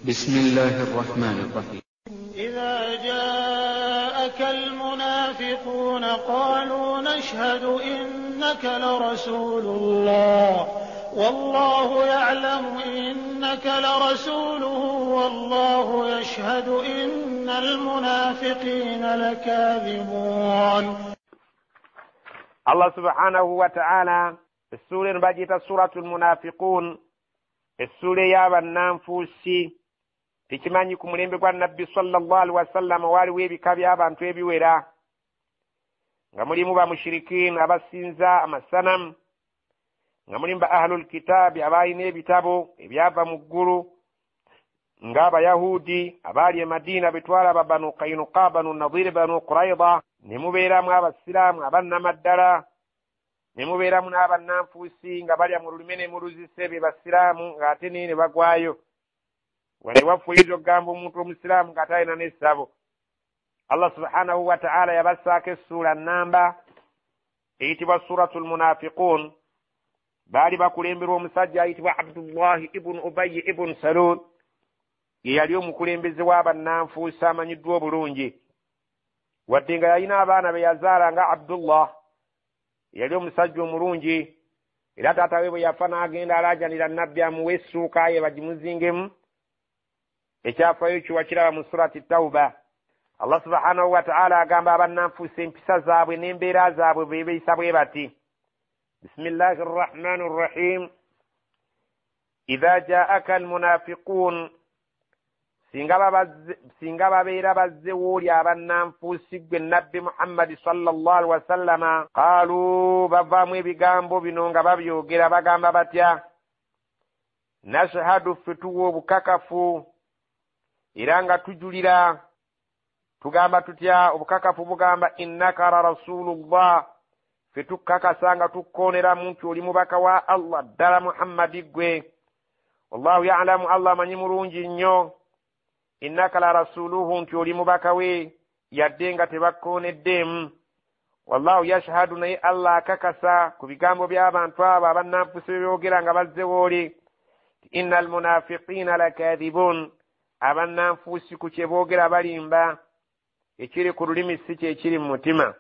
بسم الله الرحمن الرحيم. إذا جاءك المنافقون قالوا نشهد إنك لرسول الله والله يعلم إنك لرسوله والله يشهد إن المنافقين لكاذبون. الله سبحانه وتعالى السورة بجت سورة المنافقون السورة يا بنانفوسي tikimanyi ku mulembe gwa nabbi sallallahu alaihi wasallam waliwo ebika by'abantu ebiwera nga mulimu ba mushirikin abasinza amasanamu nga mulimu ba ahlul kitaabi abalina ebitabo ebyava mu ggulu ng'abayahudi abaali e Madina betwala ba Banu Qaynuqa, Banu Nadir, Banu Qurayda, ne mubeeramu abasiraamu abannamaddala, ne mubeeramu n'abannanfuusi nga balya mu lulime ne mu luzise be basiraamu ng'ate ne bagwayo. Wale wafuizo gambo omuntu omusiraamu ng'atalina n'essabo. Allah subhanahu wa ta'ala yabassaako essula namba eyitibwa suratul munafiqun. Baali bakulemberwa omusajja ayitibwa Abdullahi ibn Ubayy ibn Salul, ye yali omukulembeze w'abannanfuusi amanyiddwa obulungi. Wadde nga yalina abaana be yazaala nga Abdullah, yali omusajja omulungi, era taata we bwe yafa n'agenda alaajanira nabbi amuwe essuuka ye bagimuzingemu. Ekyafaayo kyo wakiraba mu surati Tawba. Allah subhanahu wa ta'ala agamba abannanfuusi empisa zaabwe n'embeera zaabwe bwe beeyisa bwe bati. Bismillahi rrahmani rrahim. Idha jaaka almunafiqun, singa babeera bazze w'oli abannanfuusi gwe nabbi Muhammadi sallallahu alaihi wasallama, qaalu bavaamu ebigambo bino nga babyogera bagamba batya? Nashhadu ffe tuwa obukakafu era nga tujulira tugamba tutya obukakafu bugamba innaka la rasulullah, ffe tukakasa nga tukkooneramu nti oli mubaka wa Allah ddala Muhammadi gwe. Wallahu ya'lamu, Allah amanyi mulungi nnyo, innaka la rasuluhu, nti oli mubaka we yadde nga tebakkooneddeemu. Wallahu yashhadu, naye Allah akakasa ku bigambo by'abantu abo abannanfuusi bebyogera nga bazze w'oli, innal munafiqina lakaadibun, abannanfuusi ku kye boogera balimba, ekiri ku lulimi si kye kiri mu mutima.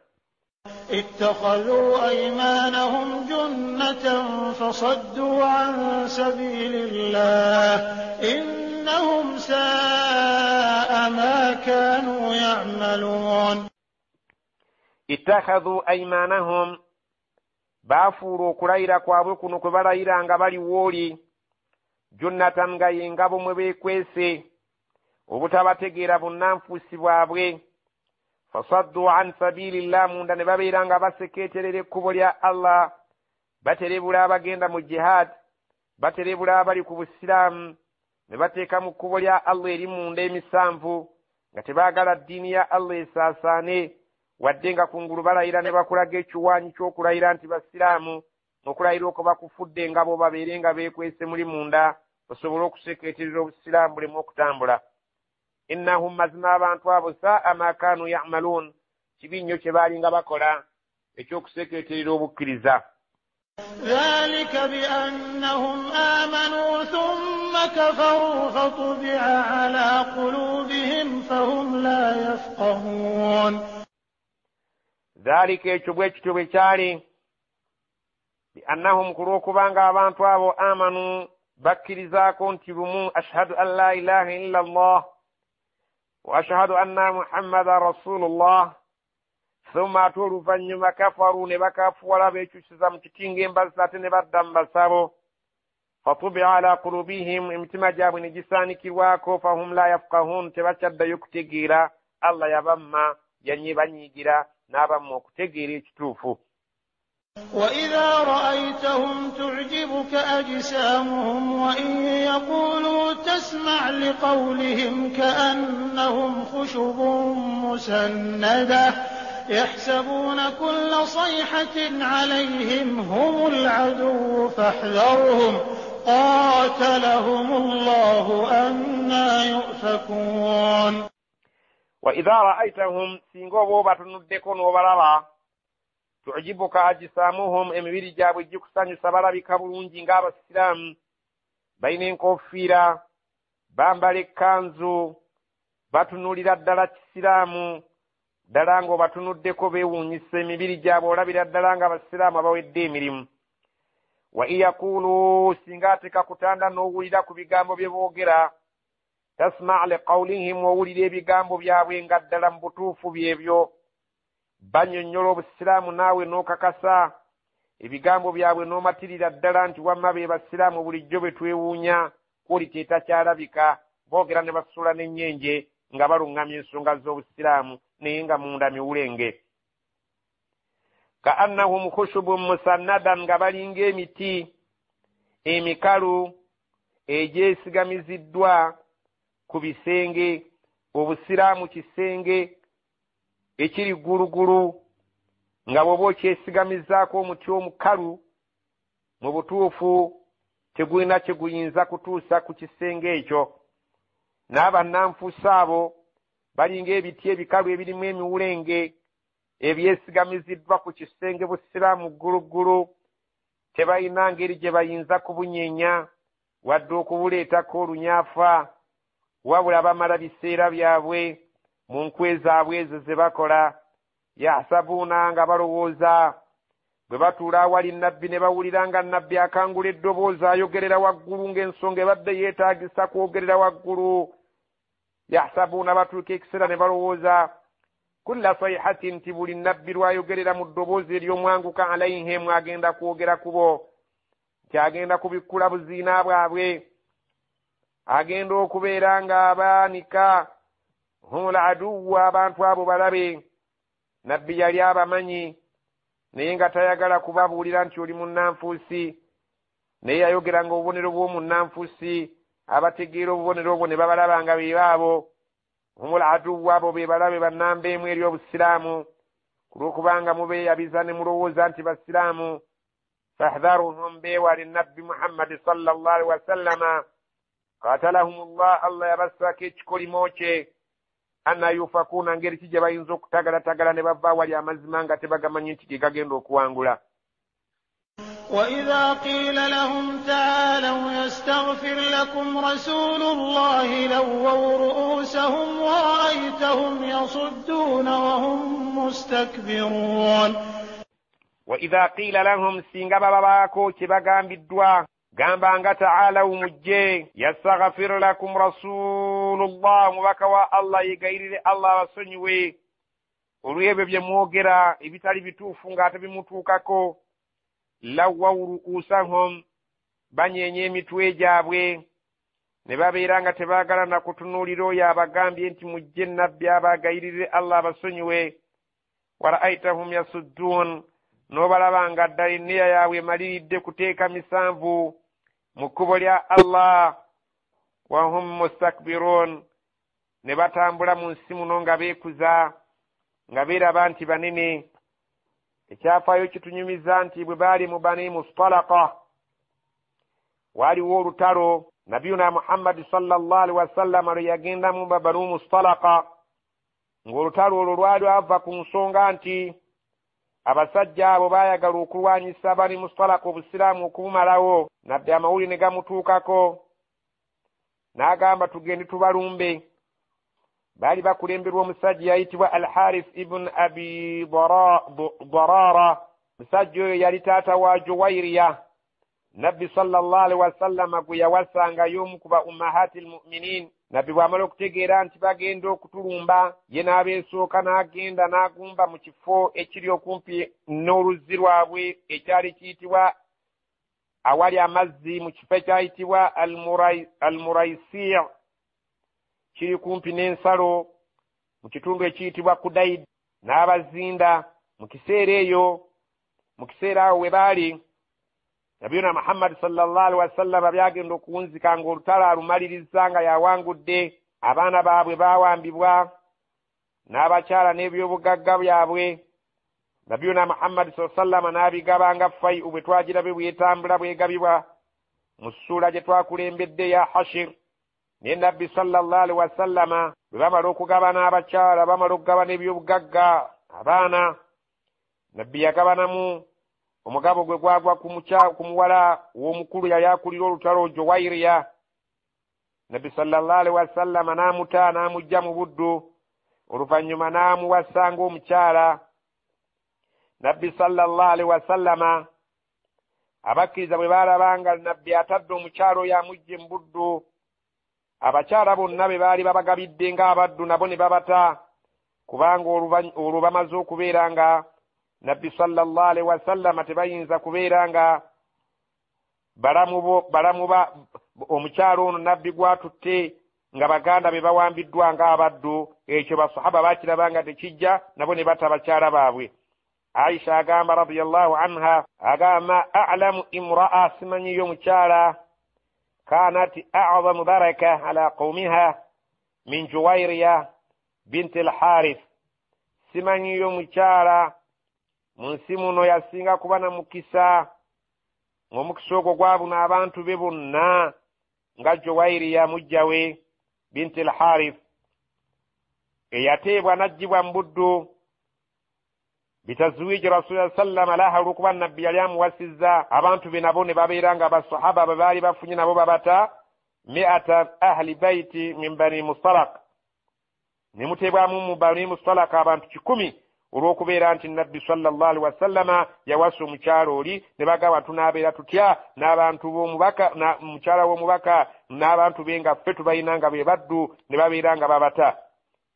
اتخذوا أيمانهم جنة فصدوا عن سبيل الله إنهم ساء ما كانوا يعملون. اتخذوا أيمانهم, bafuula okulayira kwabwe kuno kwe balayira nga bali w'oli, junnatan nga y'engabo mwe beekwese obutabategeera bunnanfuusi bwabwe. Fasaddu an sabilillah, munda ne babeera nga basekeeterera ekkubo lya Allah, baterebula abagenda mu jihad, baterebula abali ku busiraamu, ne bateeka mu kkubo lya Allah eri munda emisanvu, nga tebaagala ddiini ya Allah esaasaane, wadde nga kungulu balayira ne bakulaga ekiwaanyi ky'okulayira nti basiraamu, okulayira okwo bakufudde nga bo babeere nga beekwese muli munda basobole okusekeeterera obusiraamu bulemu okutambula. Innahum, mazima abantu abo saa ma kaanu ya'maluun, kibi nnyo kye baali nga bakola ekyokusekeeterera obukkiriza. Dhalika biannahum aamanu thumma kafaru fatubi'a ala qulubihim fahum la yafqahuun. Dhalika, ekyo bwe kityo bwe kyali, biannahum, ku lw'okubanga abantu abo amanu, bakkirizaako nti lumu, ashhadu an la ilaha illa Allah wa ashhadu anna Muhammadan rasulullah, thumma ate oluvannyuma kafaru, ne bakafuwala beekyusiza mu kitinga embazzi ate ne badda mu basabo. Fatubi'a ala qulubihim, emitima gyabwe ne gisaanikirwako, fahum la yafqahuun, tebakyaddayo kutegeera. Allah yabamma, banyiigira n'abamma okutegeera ekituufu. وإذا رأيتهم تعجبك أجسامهم وإن يقولوا تسمع لقولهم كأنهم خشب مسندة يحسبون كل صيحة عليهم هم العدو فاحذرهم قاتلهم الله أنى يؤفكون. وإذا رأيتهم سينغو باتندكون وبرابا tujibuka ajisamuhum, emibiri gyabwe gikusanyusa balabika bulungi ng'abasiraamu, balina enkofiira, bambala ekkanzu batunulira ddala kisiraamu ddala ng'obatunuddeko beewuunyisa emibiri gyabwe olabira ddala nga abasiraamu abawedde emirimu. wa iyakulu singa ateka kutanda n'owulira ku bigambo bye boogera tasma' liqawlihim owulira ebigambo byabwe nga ddala mu butuufu byebyo bannyonnyola obusiraamu naawe n'okakasa ebigambo byabwe n'omatirira ddala nti wamma be basiraamu bulijjo bwe twewuunya kwoliti etakyalabika boogera ne basula n'ennyenje nga baluŋŋamya ensonga z'obusiraamu naye nga munda miwulenge. ka annahum khushubun musannadan nga balinga emiti emikalu egyesigamiziddwa ku bisenge. obusiraamu kisenge ekiri ggulugulu nga bw'oba okyesigamizaako omuti omukalu mu butuufu tegulina kye guyinza kutuusa ku kisenge ekyo. n'abannanfuusi abo balinga ebiti ebikalu ebirimu emiwulenge ebyesigamiziddwa ku kisenge busiraamu ggulugulu tebalina ngeri gye bayinza kubunyeenya wadde okubuleetako olunyaafa wabula bamala biseera byabwe mu nkwe zaabwe ezo ze bakola. yasabuuna nga balowooza bwe batuula awali nnabbi ne bawulira nga nnabbi akangula eddoboozi ayogerera waggulu ng'ensonga ebadde yeetaagisa kwogerera waggulu. yasabuuna batuuka ekiseera ne balowooza kulla sayhatin nti buli nnabbi lwayogerera mu ddoboozi ery'omwanguka alayhim agenda kwogera kubo nti agenda kubikkula buziina bwabwe, agenda okubeera ng'abaanika humul aduwa abantu abo balabe. nabbi yali abamanyi naye nga tayagala kubabuulira nti oli munnanfuusi, naye yayogeranga obubonero bw'omunnanfuusi abategeera obubonero obwo ne babalaba nga be baabo. humul aduwa abo be balabe bannambeemu eri obusiraamu ku lw'okubanga mubeeyabiza ne mulowooza nti basiraamu. fahdharuhum beewale nabbi muhammadi sallallahu alaihi wasallama qatalahumullah allah yabassako ekikolimo kye anna yufakuuna ngeri ki gye bayinza okutagalatagala ne bava awali amazima nga tebagamanyi nti ge gagenda okuwangula. وإذا قيل لهم تعالوا يستغفر لكم رسول الله لووا رؤوسهم ورأيتهم يصدون وهم مستكبرون. وإذا قيل لهم سينغا باباكو كباغامبدوا gambanga ta'alawu mujje yastaghfir lakum rasulullah mubaka wa allah yegayirire allah basonyiwe olwebyo bye mwogera ebitali bituufu ng'ate bimutuukako. lawwaw ru'usahum banyenye emitwe gyabwe ne babeera nga tebaagala na kutunuulira oyo abagambye nti mujje nabbi abagayirire allah abasonyiwe. wara'aytahum yasuddun n'obalaba nga ddala enneya yaabwe emaliridde kuteeka misanvu mu kkubo lya allah. wahum mustakbirun ne batambula mu nsi muno nga beekuza nga beeraba nti banene. ekyafaayo kitunyumiza nti bwe baali mu bani mustalaka waaliwo olutalo nabiyuna muhammadi sallallahu alaihi wasallama lwe yagendamu banu mustalaka ng'olutalo olwo lwali ava ku nsonga nti abasajja abo baayagala okulwanyisa bani mustalaka obusiraamu okubumalawo. nabbi amawuli ne gamutuukako n'agamba tugende tubalumbe. baali bakulemberwa omusajja yayitibwa al-Harith ibn abi darara. musajja oyo yali taata wa Juwayriya. nabbi sallallahu alaihi wasallama gwe yawasanga y'omu ku ba ummahati al-mu'minin. nabbi bw'amala okutegeera nti bagenda okutulumba ye n'abeesooka n'agenda n'agumba mu kifo ekiri okumpi n'oluzzi lwabwe ekyali kiyitibwa awali amazzi mu kifo ekyayitibwa al-Muraisi' kiri kumpi n'ensalo mu kitundu ekiyitibwa Kudaid. n'abazinda mu kiseera awo we baali nabiyuna muhammad sallallahu alaihi wasallam byagenda okuwunzika ng'olutalo alumaliriza nga yawangudde. abaana baabwe baawambibwa n'abakyala n'ebyobugagga byabwe. nabiyuna muhammad sallallahu alaihi wasallam n'abigaba nga fayu bwe twagirabe bwetambula bwegabibwa mu ssuula gye twakulembedde ya Hashir. naye nabbi sallallahu alaihi wasallama bwe bamala okugaba n'abakyala bamala okugaba n'ebyobugagga abaana, nabbi yagabanamu omugabo gwe gwagwa ku muwala w'omukulu yali akulira olutalo Juwayriya. nabbi sallallahu alaihi wasallam n'amuta n'amujja mu buddu oluvannyuma n'amuwasanga omukyala. nabbi sallallahu alaihi wasallama abakkiriza bwe baalabanga nabbi atadde omukyala oyo amujje mu buddu, abakyala bonna be baali babagabidde ng'abaddu nabo ne babata, kubanga olwo bamaze okubeera nga nabbi sallallahu alaihi wasallama tebayinza kubeera nga balamuba omukyala ono nabbi gwatutte nga baganda be bawambiddwa ng'abaddu. ekyo basahaba bakirabanga tekijja, nabo ne bata bakyala baabwe. Aisha agamba radiyallahu anha, agamba a'lamu imra'a, simanyiyo omukyala kanat a'zamu baraka ala qawmiha min Juwayriya binti al-Harith, simanyiyo omukyala mu nsi muno yasinga kuba na mukisa, ng'omukisa ogwo gwabuna abantu be bonna nga Juwayriya mujjawe binti al-Harith, eyateebwa n'aggyibwa mu buddu bitazwiji rasulullah sallama laha, olw'okuba nabbi yali amuwasizza abantu be nabo ne babeera nga basahaba be baali bafunye nabo babata 100 ahli baiti min bani mustalaq, ne muteebwamu mu bani mustalaq abantu 100 olw'okubeera nti nabbi sallallahu alaihi wasallama yawasa omukyala oli, ne bagamba tunaabeera tutya n'abantu b'omubaka, mukyala w'omubaka n'abantu be nga ffe tubayina nga be baddu, ne babeera nga babata.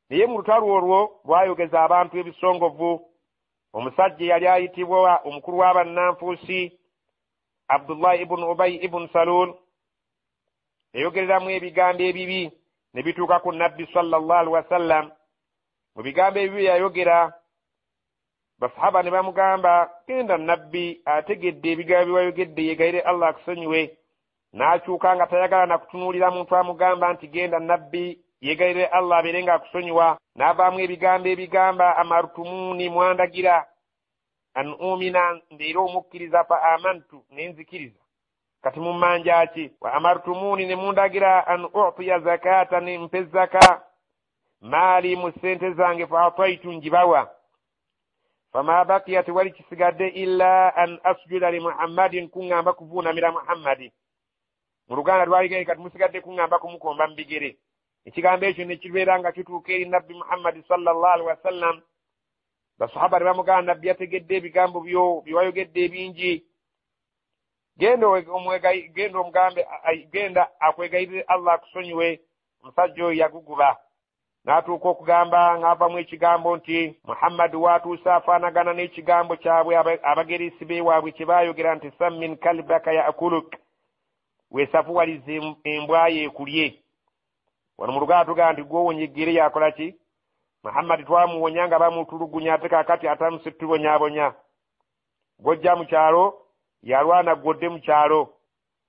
naye mu lutalo olwo lwayogeza abantu ebisongovu, omusajja yali ayitibwa omukulu w'abannanfuusi Abdullah ibn Ubay ibn Salul, yayogereramu ebigambo ebibi ne bituuka ku nabbi sallallahu alaihi wasallam. mu bigambo ebibi yayogera, basahaba ne bamugamba, genda nabbi ategedde ebigambo biwayogedde, yegayire Allah akusonyiwe. n'akyuka nga tayagala na kutunuulira muntu amugamba nti genda nabbi yegayire Allah abeere nga akusonyiwa. n'avaamu ebigambo ebigamba amartumuni, mwandagira an umina, mbeera omukkiriza, fa amantu, nenzikiriza. kati mumanja ki? wa amartumuni, ne mundagira an utiya zakata, ne mpe zaka maali mu sente zange, fa ataitu, njibawa. fama bakiyat, wali kisigadde illa an asjuda li Muhammadin, kuŋŋamba kuvuunamira Muhammadi. mu Luganda lwaligaye kati musigadde kuŋŋamba kumukomba mu bigere. ekigambo ekyo ne kibeera nga kituuka eri nabbi Muhammadi sallallahu alaihi wasallam. basahaba ne bamugamba, nabbi yategedde ebigambo biwayogedde ebingi, genda omugambe, genda akwegayirire Allah akusonyiwe. omusajja oyo yaguguba, n'atuuka okugamba ng'avamu ekigambo nti Muhammad watuusa afaanagana n'ekigambo kyabwe abageresi beewaabwe kye baayogera nti sammin kalbaka yaakuluk, weesafuwalize embwa ye ekulye. wano mu Luganda tugamba nti gw'owonya eggere yakola ki? Muhammad twamuwonya nga bamutulugunya, ate kaakati atamuse tubonyaabonya. gojja mu kyalo yalwana ggodde mu kyalo,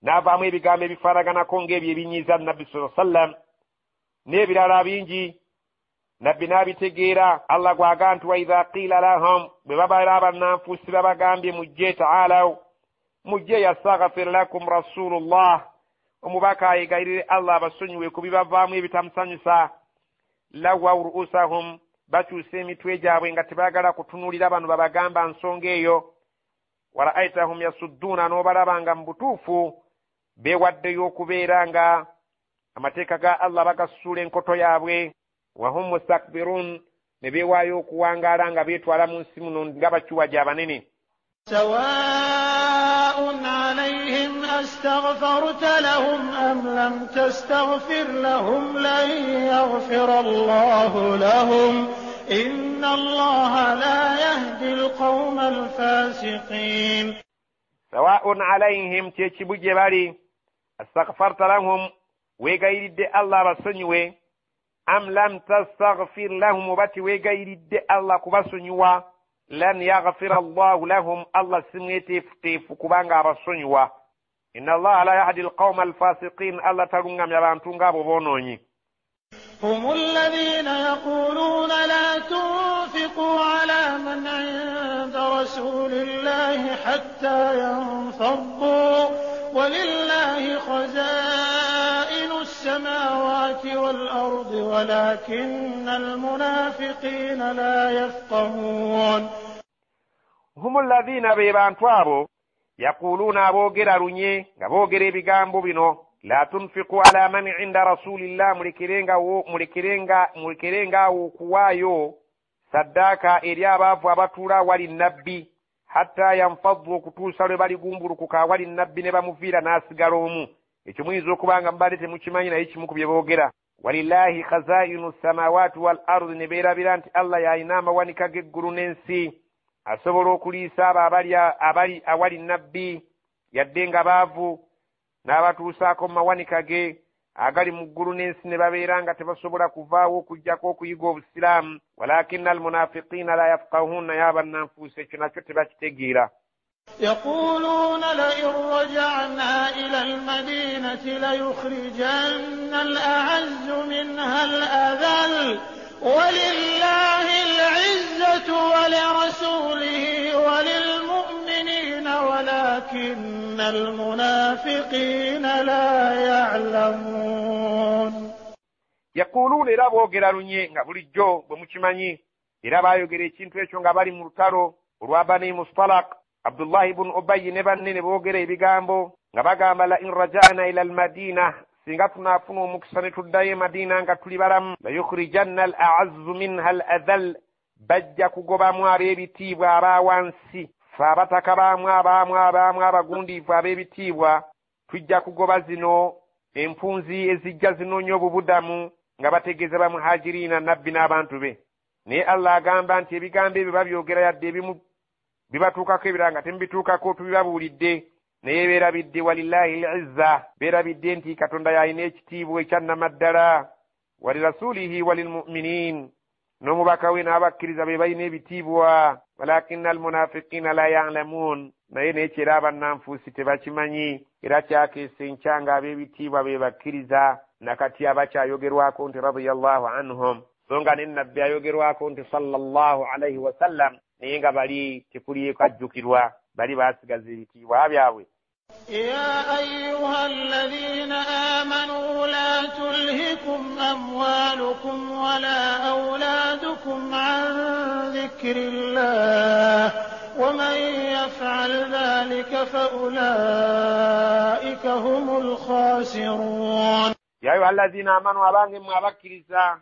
n'avaamu ebigambo ebifaanaganako ng'ebyo ebinyiiza nabbi sallallahu alaihi wasallam n'ebirala bingi. nabbi n'abitegeera. Allah gwaga nti wa idha qiila lahum, bwe babaera abannanfuusi babagambye mujje, taalaw, mujje yastaghfir lakum rasulullah, omubaka ayegayirire Allah abasonyiwe ku bibavaamu ebitamusanyusa, lawaw ru'usahum, bakyusa emitwe gyabwe nga tebaagala kutunuulira bano babagamba nsonga eyo. wara'aytahum yasudduuna, n'obalaba nga mu butuufu beewaddeyo okubeera nga amateeka ga Allah bagasuula enkoto yaabwe. wahum mustakbirun, ne beewaayo okuwangaala nga beetwala mu nsi muno nga bakiwagi abanene. سواء عليهم أستغفرت لهم أم لم تستغفر لهم لن يغفر الله لهم إن الله لا يهدي القوم الفاسقين. سواء عليهم تيجب جبالي استغفرت لهم ويغيرد الله بسنيوه أم لم تستغفر لهم وباتي ويغيرد الله كبسنيوه lan yaghfira Allahu lahum, Allah simwete futefu kubanga abasonyiwa. inna Allah la yahdi alqawma alfasiqin, Allah talungamya abantu ngabo bonoonyi. هم الذين يقولون لا تنفقوا على من عند رسول الله حتى ينفضوا ولله خزائن السماوات والأرض ولكن المنافقين لا يفقهون. هم الذين بيبانtu abo يقولون aboogera lunye nga boogera ebigambo bino la tunfiqu ala man inda rasulillah mulekerenga okuwaayo saddaka eri abaavu abatuula wali nabbi hatta yanfaddu okutuusa lwe baligumbulukuka wali nabbi ne bamuviira n'asigala omu. Ekyo muyinza okubanga mubadde temukimanyi naye kimu ku bye boogera. Walillahi khazainu samawati wal ardi, ne beerabira nti Allah yalina amawanika g'eggulu n'ensi, asobola okuliisa abo abali awali nabbi yadde nga baavu n'abatuusaako mu mawanika ge agali mu ggulu n'ensi ne babeera nga tebasobola kuvaawo okujjako okuyiga obusiraamu. Walakina almunafiqina la yafqahuna, yabannanfuusa ekyo nakyo tebakitegeera. يقولون لئن رجعنا إلى المدينة ليخرجن الأعز منها الأذل ولله العزة ولرسوله وللمؤمنين ولكن المنافقين لا يعلمون. يقولون إلى بوغيرا لنye nga bulijjo bwe mukimanyi era baayogera ekintu ekyo nga bali mu lutalo olwa Bani Mustalaq. Abdullah ibn Ubayy ne banne ne boogera ebigambo nga bagamba la in raja'na ila al-Madina, singa tunaafuna omukisa ne tuddayo Madina nga tuli balamu, la yukhrijanna al-a'azzu minha al-adhall, bajja kugobamu ab'ebitiibwa abaawansi. Fe abataka baamu abagundiivu ab'ebitiibwa tujja kugoba zino empunzi ezijja zinoonya obubudamu nga bategeeza bamuhajiriina nabbi n'abantu be. Naye Allah agamba nti ebigambo ebyo babyogera yadde ebimu bibatuukako ebirala nga temubituukako tubibabuulidde, naye beerabidde walillahi al-izza, beerabidde nti Katonda yalina ekitiibwa ekyannamaddala. Walirasulihi walilmu'minin, n'omubaka we n'abakkiriza be balina ebitiibwa. Walakina almunafiqina la ya'lamun, naye n'ekyera abannanfuusi tebakimanyi, era kyakeesa enkya nga ab'ebitiibwa be bakkiriza nakati abakyayogerwako nti radiyallahu anhum, so nga ne nabbi ayogerwako nti sallallahu alayhi wasallam, naye nga bali tekuliiko ajjukirwa, bali baasigaza ebitiibwa byabwe. يا أيها الذين آمنوا لا تلهكم أموالكم ولا أولادكم عن ذكر الله ومن يفعل ذلك فأولئك هم الخاسرون. يا أيها الذين آمنوا أبانهم أبكرزا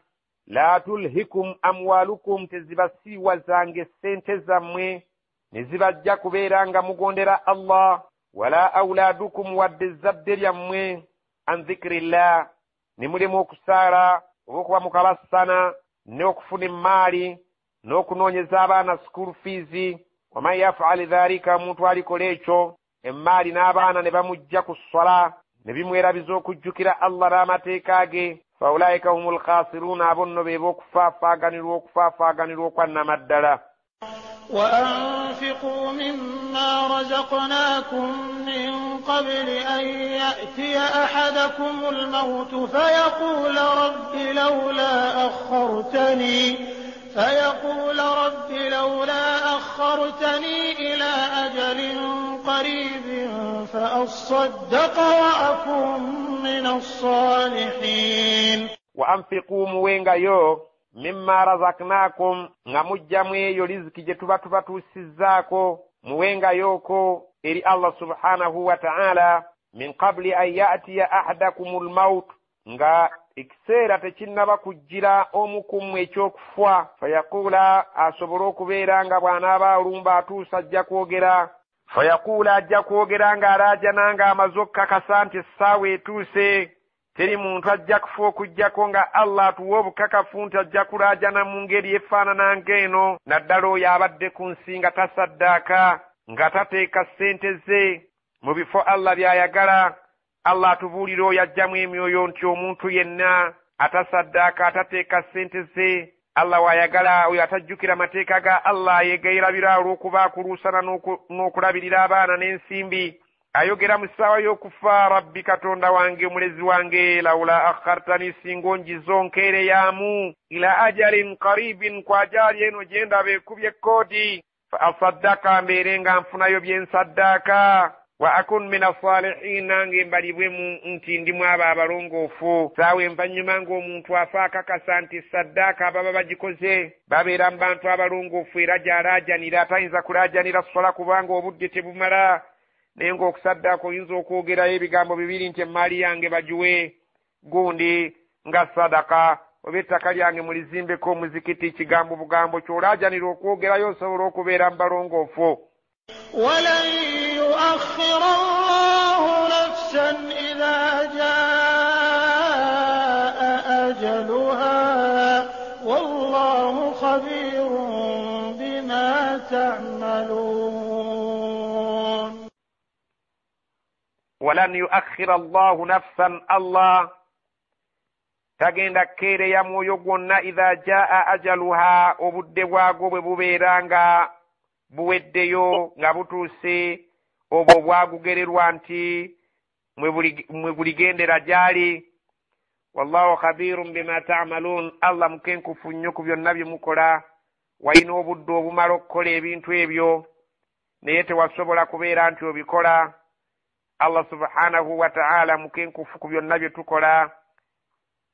la tulhikum amwalukum, tezibasiwa zange sente zammwe nezibajja kubeera nga mugondera Allah, wala auladukum wadde zadde lyammwe an dhikrillah, ne mulemu okusaala olw'okuba mukabassana n'okufuna emmaali n'okunoonyeza abaana school fees. Waman yaf'al dhalika, omuntu alikola ekyo, emmaali n'abaana ne bamujja ku ssala ne bimwerabiza okujjukira Allah n'amateeka ge, faulaika humul khasiruna, abonno be b'okufaafaganirwa okwannamaddala. وأنفقوا مما رزقناكم من قبل أن يأتي أحدكم الموت فيقول رب لولا أخرتني إلى أجل قريب فأصدق وأكن من الصالحين. وأنفقوا موينغا mimma razaqnakum, nga mujjamu eyo riziki gye tuba tubatuusizzaako, muwengayoko eri Allah subhanahu wa ta'ala, min qabli an ya'tiya ahadakumul maut, nga ekiseera tekinnaba kujjira omu ku mmwe ekyokufa, fayaquula, asobole okubeera nga bw'anaaba olumba atuusa ajja kwogera, fayaquula, ajja kwogera ng'alaajana nga amaze okukakasa nti essaawa etuuse, teri muntu ajja kufa okujjako nga Allah atuwa obukakafu nti ajja kulaajana mu ngeri efaanana ng'eno, naddala oyo abadde ku nsi nga tasaddaaka, nga tateeka ssente ze mu bifo Allah by'ayagala. Allah atubuulira oyo ajjamu emyoyo nti omuntu yenna atasaddaaka, atateeka ssente ze Allah w'ayagala, oyo atajjukira mateeka ga Allah, yeegayirabira olw'okuba akuluusana n'okulabirira abaana n'ensimbi, ayogera mu ssaawa y'okufa, rabbi Katonda wange, omulezi wange, lawula akhartani, singa onjiza onkeereyaamu, ila ajalin qaribin, ku ajali eno gye ndaba ekubye ekkooti, fa asaddaka, mbeere nga nfunayo bye nsaddaaka, wa akun min as-salihin, nange mbalibwemu nti ndimu abo abalongoofu. Saawa envannyuma ng'omuntu afa akakasa nti saddaaka ababa bagikoze babeera mu bantu abalongoofu, era gy'alaajanira atayinza kulaajanira sola kubanga obudde tebumala, naye ng'okusaddaaka oyinza okwogerayo ebigambo bibiri nti emaali yange bagiwe, gundi nga sadaka, oba ettaka lyange mulizimbeko omuzikiti, kigambo bugambo ky'olaajanira okwogerayo osobola okubeera mu balongoofu. ولن يؤخر الله نفسا إذا جاء أجلها والله خبير بما تعملون. ولن يؤخر الله نفسا الله tagenda keereya mwoyo gwonna idha jaa ajaluha obudde bwago bwe bubeera nga buweddeyo nga butuuse obwo bwagugererwa nti mwe buligendera gyali. wallahu khabirun bima ta'malun, allah mukenkufu nnyo ku byonna bye mukola. walina obudde obumala okukola ebintu ebyo naye tewasobola kubeera nti obikola. allah subhanahu wa ta'ala mukenkufu ku byonna bye tukola.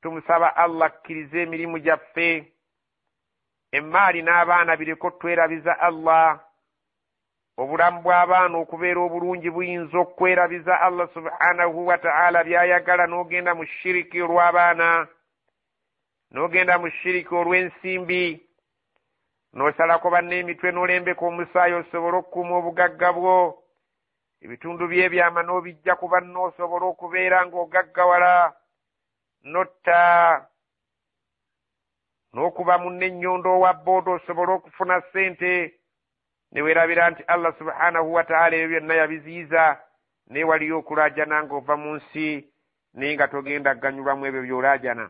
tumusaba allah akkirize emirimu gyaffe. emaali n'abaana bireko twerabiza allah. obulamu bw'abaana okubeera obulungi buyinza okwerabiza allah subhanahu wa ta'ala by'ayagala, n'ogenda mu shiriki olw'abaana, n'ogenda mu shiriki olw'ensimbi, n'osalako banne emitwe n'olembeka omusaayi osobole okukuuma obugagga bwo. ebitundu by'ebyama n'obijja ku banne osobola okubeera ng'ogaggawala, notta n'okuba munne ennyondo owa booda osobole okufuna ssente. neweerabira nti allah subhanahu wa ta'ala ebyo byonna yabiziyiza, naye waliyo okulaajana ng'ova mu nsi naye nga togenda ganyulwamu ebyo by'olaajana.